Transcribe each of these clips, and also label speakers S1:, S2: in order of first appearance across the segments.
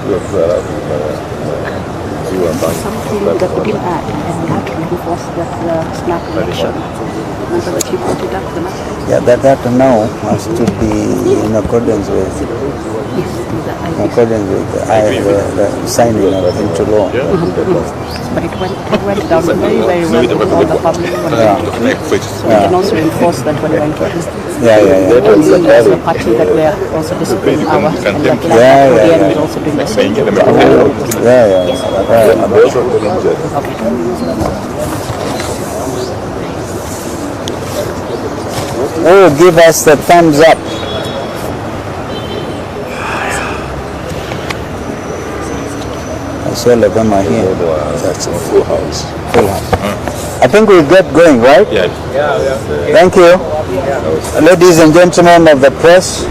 S1: Something that we didn't add, and we had to reinforce that snap election. Remember that you brought it up the last time?
S2: Yeah, that now has to be in accordance with the signing of into law.
S1: But it went down very, very well with all the public. We can also reinforce that when we're engaged. As a party that we are also disciplining our and that ODM is also doing the same.
S2: Oh, give us the thumbs up. I saw Lagama here.
S3: That's a full house.
S2: Full house. I think we'll get going, right?
S3: Yeah.
S2: Thank you. Ladies and gentlemen of the press,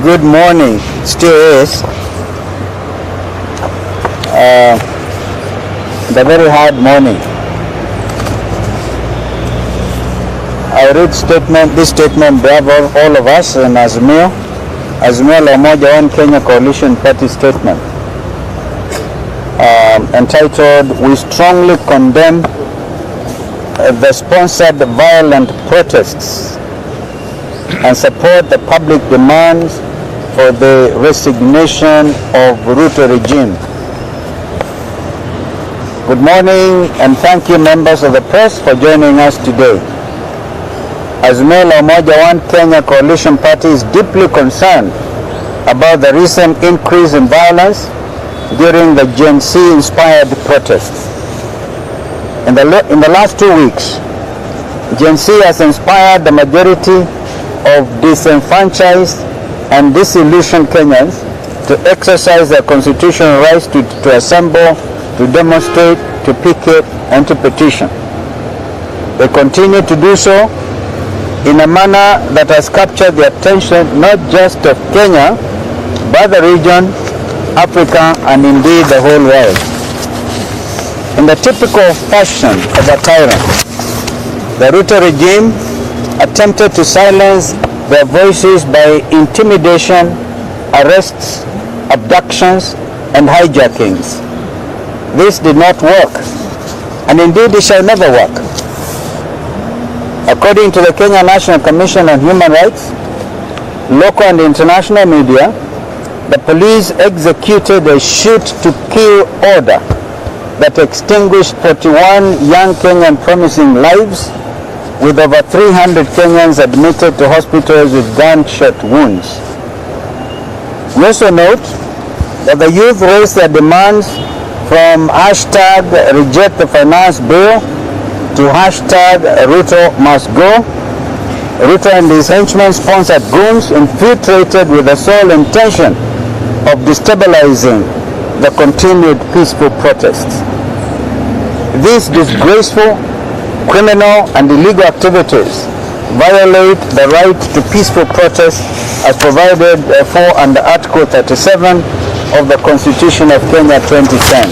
S2: good morning. Still is. The very hard morning. I read this statement by all of us in Azimio la Umoja One Kenya Coalition Party statement entitled, "We strongly condemn the sponsored violent protests and support the public demands for the resignation of Ruto regime." Good morning and thank you members of the press for joining us today. Azimio la Umoja One Kenya Coalition Party is deeply concerned about the recent increase in violence during the GenZ inspired protests. In the last 2 weeks, GenZ has inspired the majority of disenfranchised and disillusioned Kenyans to exercise their constitutional rights to assemble, to demonstrate, to picket, and to petition. They continue to do so in a manner that has captured the attention not just of Kenya, but the region, Africa, and indeed the whole world. In the typical fashion of a tyrant, the Ruto regime attempted to silence their voices by intimidation, arrests, abductions, and hijackings. This did not work, and indeed it shall never work. According to the Kenya National Commission on Human Rights, local and international media, the police executed a shoot-to-kill order that extinguished 41 young Kenyan promising lives, with over 300 Kenyans admitted to hospitals with gunshot wounds. We also note that the youth raised their demands from hashtag reject the finance bill to hashtag Ruto must go. Ruto and his henchmen sponsored goons infiltrated with the sole intention of destabilizing the continued peaceful protests. These disgraceful, criminal, and illegal activities violate the right to peaceful protest as provided for under Article 37 of the Constitution of Kenya 2010.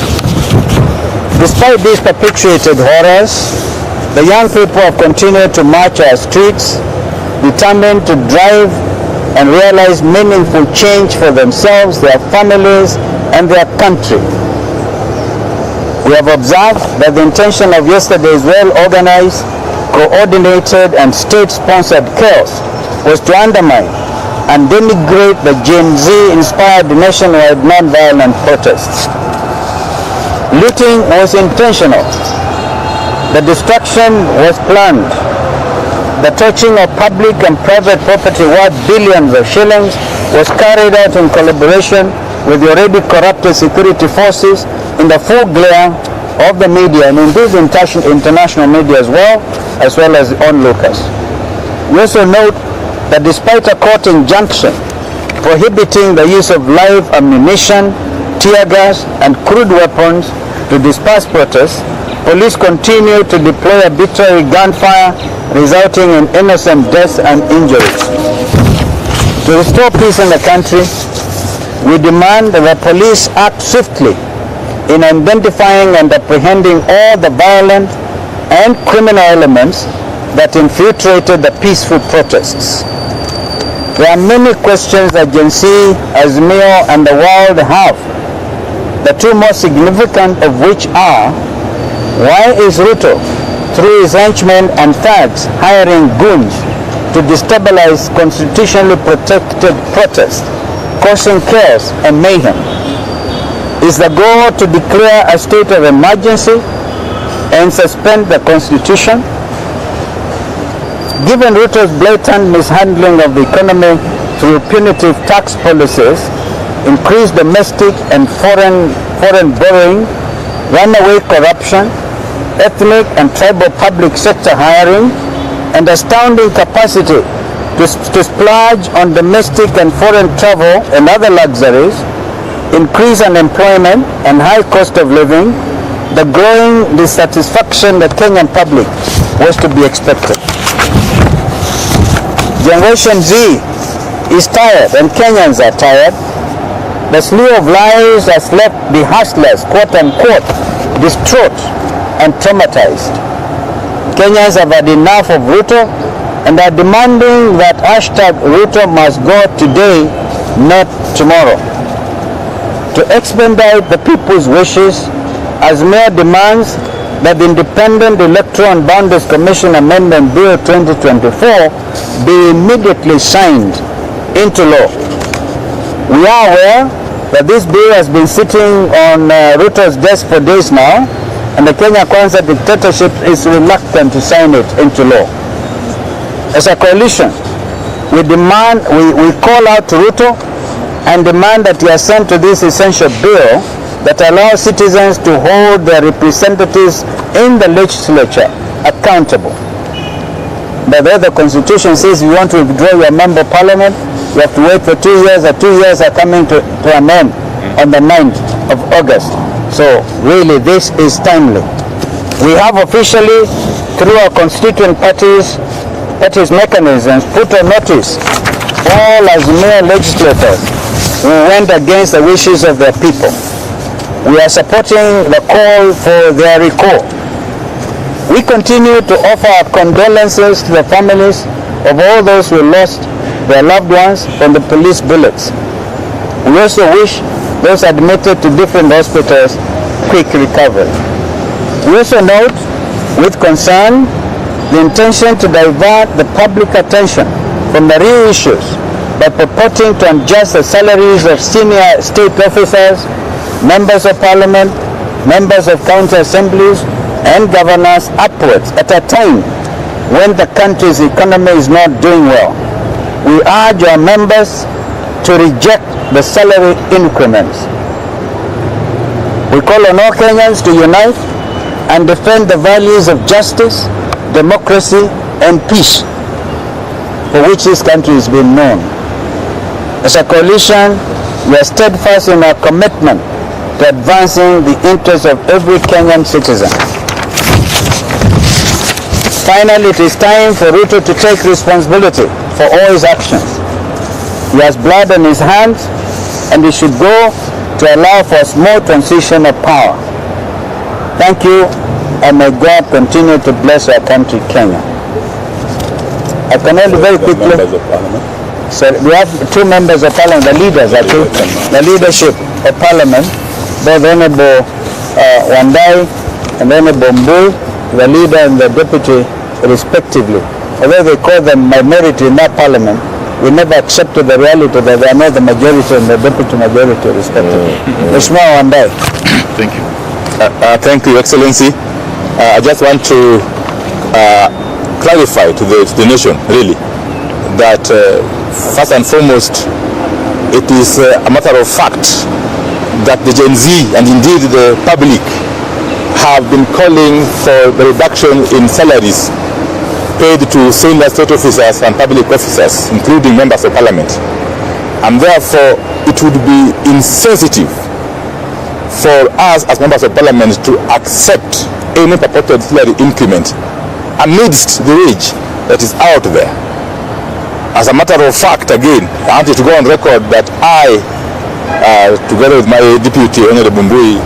S2: Despite these perpetuated horrors, the young people have continued to march our streets, determined to drive and realize meaningful change for themselves, their families, and their country. We have observed that the intention of yesterday's well-organized, coordinated, and state-sponsored chaos was to undermine and denigrate the GenZ-inspired nationwide non-violent protests. Looting was intentional. The destruction was planned. The touching of public and private property worth billions of shillings was carried out in collaboration with the already corrupted security forces in the full glare of the media and indeed international media as well as onlookers. We also note that despite a court injunction prohibiting the use of live ammunition, tear gas, and crude weapons to disperse protests, police continue to deploy arbitrary gunfire, resulting in innocent deaths and injuries. To restore peace in the country, we demand that the police act swiftly in identifying and apprehending all the violent and criminal elements that infiltrated the peaceful protests. There are many questions that GenZ, Azimio, and the world have. The two most significant of which are, why is Ruto, through his henchmen and thugs, hiring goons to destabilize constitutionally protected protests, causing chaos and mayhem? Is the goal to declare a state of emergency and suspend the constitution? Given Ruto's blatant mishandling of the economy through punitive tax policies, increased domestic and foreign borrowing, runaway corruption, ethnic and tribal public sector hiring, and astounding capacity to splurge on domestic and foreign travel and other luxuries, increased unemployment and high cost of living, the growing dissatisfaction the Kenyan public was to be expected. Generation Z is tired and Kenyans are tired. The slew of lies has left the hustlers, quote unquote, distraught and traumatized. Kenyans have had enough of Ruto and are demanding that #Ruto must go today, not tomorrow. To expedite the people's wishes, Azimio demands that the Independent Electoral and Boundaries Commission Amendment Bill 2024 be immediately signed into law. We are aware that this bill has been sitting on Ruto's desk for days now, and the Kenya Kwanza dictatorship is reluctant to sign it into law. As a coalition, we call out to Ruto and demand that he assent to this essential bill that allows citizens to hold their representatives in the legislature accountable. But the Constitution says if you want to withdraw your member of parliament, you have to wait for 2 years, and 2 years are coming to an end on the 9th of August. So really this is timely. We have officially, through our constituent parties mechanisms, put on notice all Azimio legislators who went against the wishes of their people. We are supporting the call for their recall. We continue to offer our condolences to the families of all those who lost their loved ones from the police bullets. We also wish those admitted to different hospitals quick recovery. We also note with concern the intention to divert the public attention from the real issues by purporting to adjust the salaries of senior state officers, members of parliament, members of county assemblies, and governors upwards at a time when the country's economy is not doing well. We urge our members to reject the salary increments. We call on all Kenyans to unite and defend the values of justice, democracy, and peace for which this country has been known. As a coalition, we are steadfast in our commitment to advancing the interests of every Kenyan citizen. Finally, it is time for Ruto to take responsibility for all his actions. He has blood on his hands, and he should go to allow for a smooth transition of power. Thank you, and may God continue to bless our country, Kenya. I can only very quickly. So we have two members of parliament, the leaders actually, the leadership of parliament, both Honorable Wandai and Honorable Mbui, the leader and the deputy respectively. Although they call them minority in that parliament, we never accepted the reality that they are not the majority and the deputy majority respectively. Mheshimiwa Wandai.
S4: Thank you. Thank you, Excellency. I just want to clarify to the nation, really, that first and foremost, it is a matter of fact that the Gen Z and indeed the public have been calling for the reduction in salaries paid to senior state officers and public officers, including members of parliament. And therefore, it would be insensitive for us as members of parliament to accept any purported salary increment amidst the rage that is out there. As a matter of fact, again, I want you to go on record that I, together with my deputy, Honorable Mbui,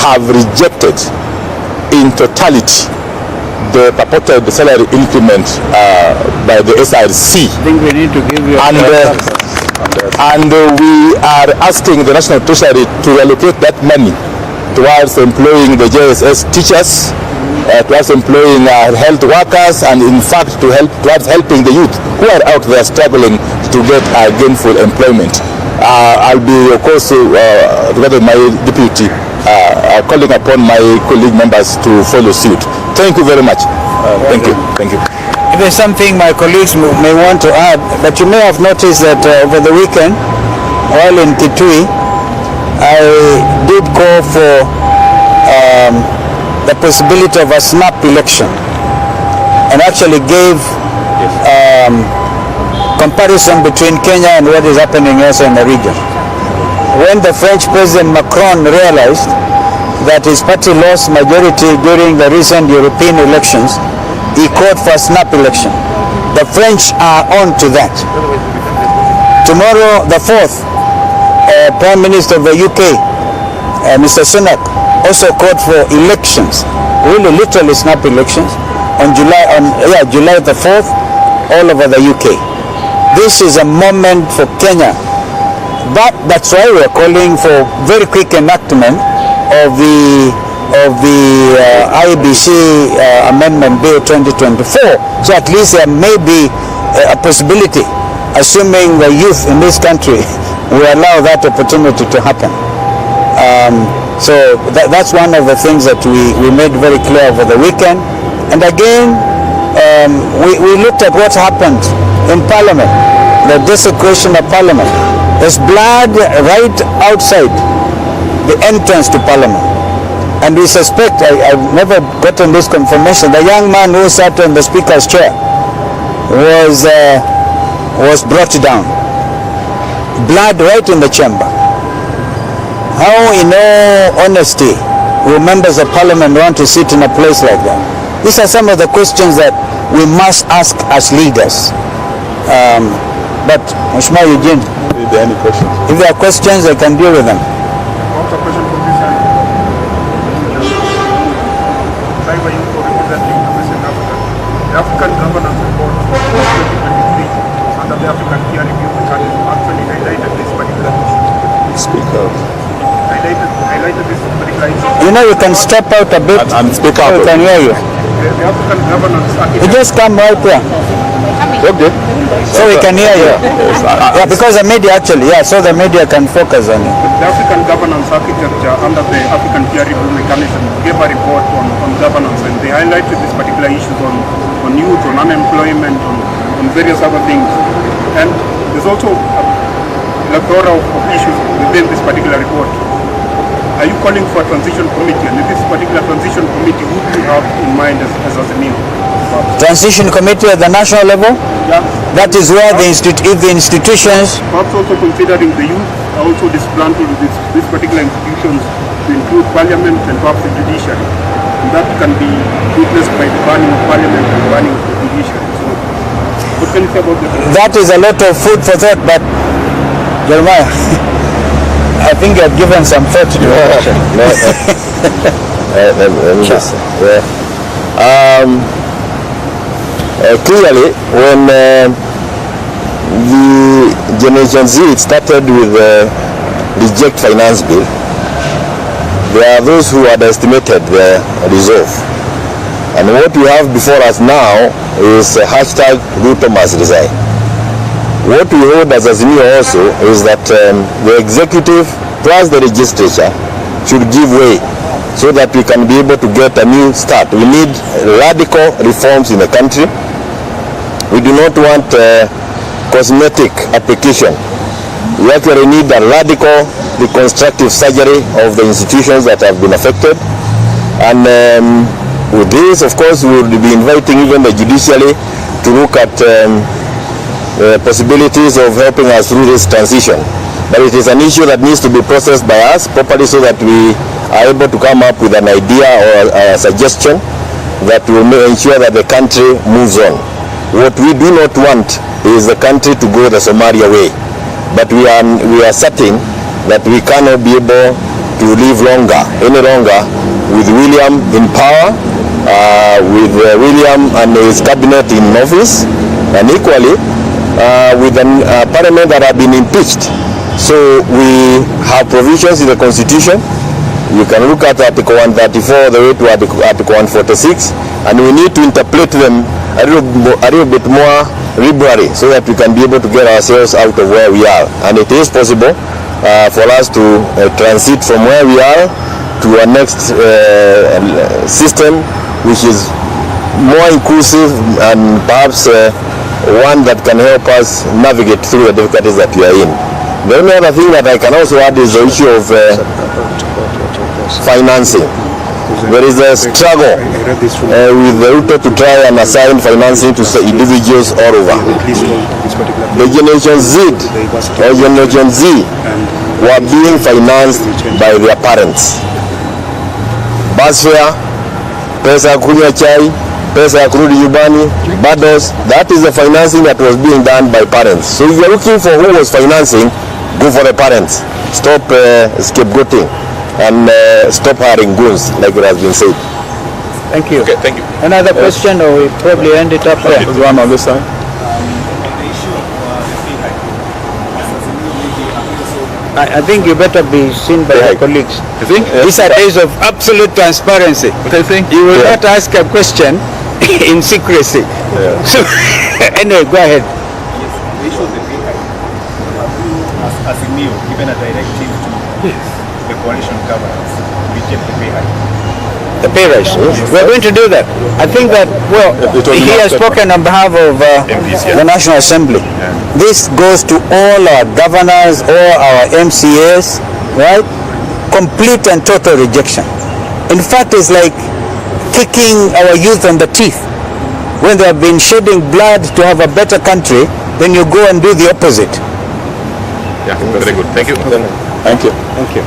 S4: have rejected in totality the purported salary increment by the SRC.
S2: I think we need to give you
S4: And we are asking the National Treasury to allocate that money towards employing the JSS teachers, towards employing health workers, and in fact towards helping the youth who are out there struggling to get gainful employment. I'll be, of course, together with my deputy, calling upon my colleague members to follow suit. Thank you very much. Thank you. Thank you.
S2: If there's something my colleagues may want to add, but you may have noticed that over the weekend, while in Kitui, I did call for the possibility of a snap election, and actually gave comparison between Kenya and what is happening also in the region. When the French President Macron realized that his party lost majority during the recent European elections, he called for a snap election. The French are on to that. Tomorrow, the 4th, Prime Minister of the UK, Mr. Sunak, also called for elections, really literally snap elections, on July the 4th, all over the UK. This is a moment for Kenya, but that's why we are calling for very quick enactment of the IBC Amendment Bill 2024. So at least there may be a possibility, assuming the youth in this country will allow that opportunity to happen. So that's one of the things that we made very clear over the weekend. And again, we looked at what happened in Parliament, the desecration of Parliament. There's blood right outside the entrance to Parliament. And we suspect, I've never gotten this confirmation, the young man who sat on the Speaker's chair was brought down. Blood right in the chamber. How, in all honesty, will members of Parliament want to sit in a place like that? These are some of the questions that we must ask as leaders. But, Mheshimiwa Eugene,
S4: Is there any questions?
S2: if there are questions, I can deal with them.
S5: Also, question from this side. Driver you for representing the Western Africa. The African Governance Report 2023 under the African Peer Review Mechanism actually highlighted this particular issue.
S4: Speak out.
S5: Highlighted this particular issue.
S2: You know, you can step out a bit,
S4: And speak
S2: so
S4: up.
S2: we can hear you.
S5: The African Governance
S2: You
S5: Architecture.
S2: just come right here,
S4: Okay.
S2: so we can hear you.
S4: Yes,
S2: Yeah, because the media actually, so the media can focus on you.
S5: The African Governance Architecture under the African Peer Review Mechanism gave a report on governance, and they highlighted these particular issues on youth, on unemployment, on various other things. And there's also a plethora of issues within this particular report. Are you calling for a transition committee? And in this particular transition committee, who do you have in mind as Azimio?
S2: Transition committee at the national level,
S5: Yeah.
S2: that is where if the institutions,
S5: Perhaps also considering the youth are also disgruntled with these particular institutions to include parliament and perhaps the judiciary. And that can be witnessed by the banning of parliament and the banning of the judiciary. So, what can you say about this?
S2: that is a lot of food for thought, but Jeremiah, I think you have given some thought to it.
S3: Let me just say, clearly, when the Generation Z started with the Reject Finance Bill, there are those who had estimated the resolve. And what we have before us now is hashtag Ruto must resign. What we hold as Azimio also is that the executive plus the legislature should give way so that we can be able to get a new start. We need radical reforms in the country. We do not want cosmetic application. We actually need a radical reconstructive surgery of the institutions that have been affected. And with this, of course, we will be inviting even the judiciary to look at possibilities of helping us through this transition. But it is an issue that needs to be processed by us properly so that we are able to come up with an idea or a suggestion that will ensure that the country moves on. What we do not want is the country to go the Somalia way. But we are certain that we cannot be able to live any longer with William in power, with William and his cabinet in office, and equally with the parliament that have been impeached. So we have provisions in the constitution. You can look at Article 134 the way to Article 146, and we need to interpret them a little bit more liberally so that we can be able to get ourselves out of where we are. And it is possible for us to transit from where we are to a next system which is more inclusive and perhaps one that can help us navigate through the difficulties that we are in. The only other thing that I can also add is the issue of financing. There is a struggle with Ruto to try and assign financing to individuals all over. The Generation Z or Generation Z were being financed by their parents. Bus fare, pesa ya kunywa chai, pesa ya kurudi nyumbani, bundles, that is the financing that was being done by parents. So if you are looking for who was financing, go for the parents. Stop scapegoating and stop hiring goons, like it has been said.
S2: Thank you.
S4: Okay, thank you.
S2: Another question, or we probably end it up there.
S4: Okay, one on this side.
S2: I think you better be seen by your colleagues.
S4: You think?
S2: These are days of absolute transparency.
S4: What do you think?
S2: You will not ask a question in secrecy.
S4: Yeah.
S2: So, anyway, go ahead.
S6: The issue of the pay hike. As Azimio given a directive to the coalition governance to reject the pay hike.
S2: The pay rise. We're going to do that. I think that, well, he has spoken on behalf of the National Assembly. This goes to all our governors, all our MCAs, right? Complete and total rejection. In fact, it's like kicking our youth on the teeth. When they have been shedding blood to have a better country, then you go and do the opposite.
S4: Yeah, very good. Thank you.
S2: Thank you. Thank you.